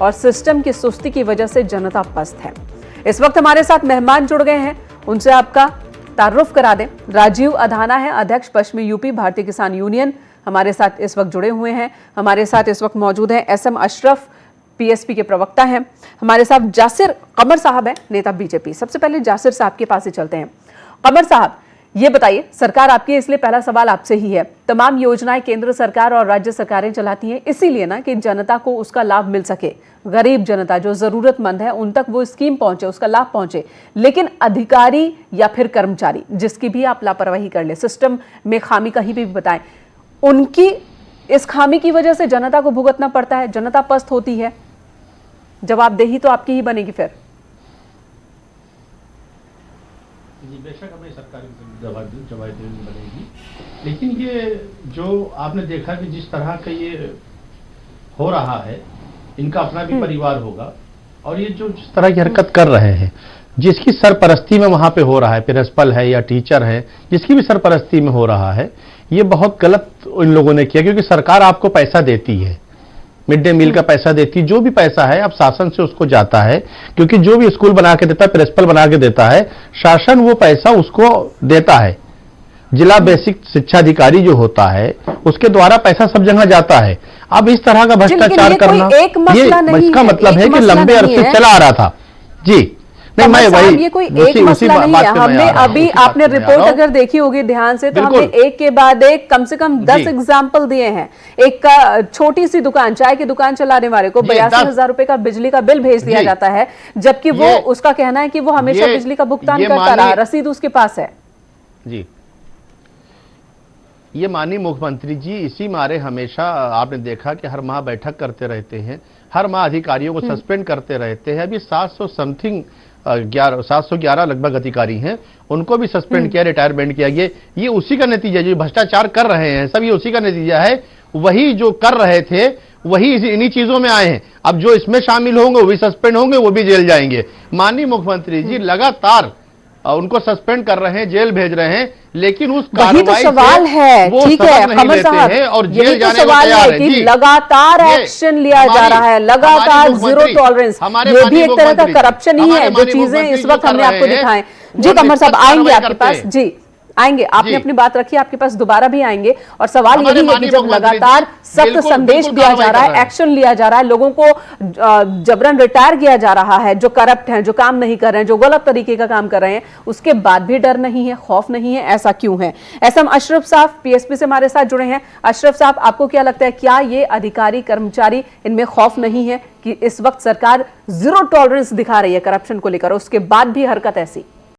और सिस्टम की सुस्ती की वजह से जनता पस्त है। इस वक्त हमारे साथ मेहमान जुड़ गए हैं, उनसे आपका तारुफ करा दें। राजीव अधाना है अध्यक्ष पश्चिमी यूपी भारतीय किसान यूनियन, हमारे साथ इस वक्त जुड़े हुए हैं। हमारे साथ इस वक्त मौजूद हैं एसएम अशरफ, पीएसपी के प्रवक्ता हैं। हमारे साथ जासिर कमर साहब हैं, नेता बीजेपी। सबसे पहले जासिर साहब के पास ही चलते हैं। कमर साहब, ये बताइए, सरकार आपकी, इसलिए पहला सवाल आपसे ही है। तमाम योजनाएं केंद्र सरकार और राज्य सरकारें चलाती हैं, इसीलिए ना कि जनता को उसका लाभ मिल सके, गरीब जनता जो जरूरतमंद है उन तक वो स्कीम पहुंचे, उसका लाभ पहुंचे। लेकिन अधिकारी या फिर कर्मचारी, जिसकी भी आप लापरवाही कर ले, सिस्टम में खामी कहीं भी बताएं, उनकी इस खामी की वजह से जनता को भुगतना पड़ता है, जनता पस्त होती है। जवाबदेही तो आपकी ही बनेगी फिर। जी बेशक हमें सरकार की जवाबदेही बनेगी, लेकिन ये जो आपने देखा कि जिस तरह का ये हो रहा है, इनका अपना भी परिवार होगा, और ये जो जिस तरह की हरकत कर रहे हैं, जिसकी सरपरस्ती में वहां पे हो रहा है, प्रिंसिपल है या टीचर है, जिसकी भी सरपरस्ती में हो रहा है, ये बहुत गलत इन लोगों ने किया। क्योंकि सरकार आपको पैसा देती है, मिड डे मील का पैसा देती है, जो भी पैसा है अब शासन से उसको जाता है। क्योंकि जो भी स्कूल बना के देता है, प्रिंसिपल बना के देता है, शासन वो पैसा उसको देता है। जिला बेसिक शिक्षा अधिकारी जो होता है, उसके द्वारा पैसा सब जगह जाता है। अब इस तरह का भ्रष्टाचार करना, ये इसका मतलब है कि लंबे अरसे चला आ रहा था। जी नहीं, मैं वही, ये कोई एक मसला नहीं है। हमने अभी, आपने रिपोर्ट अगर देखी होगी ध्यान से, तो हमने एक के बाद एक कम से कम 10 एग्जाम्पल दिए हैं। एक का छोटी सी दुकान, चाय की दुकान चलाने वाले को 82,000 रुपए का बिजली का बिल भेज दिया जाता है, जबकि वो, उसका कहना है कि वो हमेशा बिजली का भुगतान करता रहा, रसीद उसके पास है। जी, ये माननीय मुख्यमंत्री जी इसी मारे हमेशा आपने देखा कि हर माह बैठक करते रहते हैं, हर माह अधिकारियों को सस्पेंड करते रहते हैं। अभी 700 समथिंग 711 लगभग अधिकारी हैं, उनको भी सस्पेंड किया, रिटायरमेंट किया गया। ये उसी का नतीजा, जो भ्रष्टाचार कर रहे हैं सब, ये उसी का नतीजा है। वही जो कर रहे थे वही इन्हीं चीजों में आए हैं। अब जो इसमें शामिल होंगे वो भी सस्पेंड होंगे, वो भी जेल जाएंगे। माननीय मुख्यमंत्री जी लगातार उनको सस्पेंड कर रहे हैं, जेल भेज रहे हैं, लेकिन उस कार्रवाई तो सवाल है, ठीक है कमर साहब, और जेल तो जाने सवाल है कि लगातार एक्शन लिया जा रहा है, लगातार जीरो टॉलरेंस। ये भी एक तरह का करप्शन ही है, जो चीजें इस वक्त हमने आपको दिखाएं। जी कमर साहब, आएंगे आपके पास, जी आएंगे, आपने अपनी बात रखी, आपके पास दोबारा भी आएंगे। और सवाल यही है कि जब लगातार सख्त संदेश दिया जा रहा है, एक्शन लिया जा रहा है, लोगों को जबरन रिटायर किया जा रहा है, जो करप्ट हैं, जो काम नहीं कर रहे हैं, जो गलत तरीके का काम कर रहे हैं, उसके बाद भी डर नहीं है, खौफ नहीं है, ऐसा क्यों है? एसएम अशरफ साहब पीएसपी से हमारे साथ जुड़े हैं। अशरफ साहब, आपको क्या लगता है, क्या ये अधिकारी कर्मचारी, इनमें खौफ नहीं है कि इस वक्त सरकार जीरो टॉलरेंस दिखा रही है करप्शन को लेकर, उसके बाद भी हरकत ऐसी?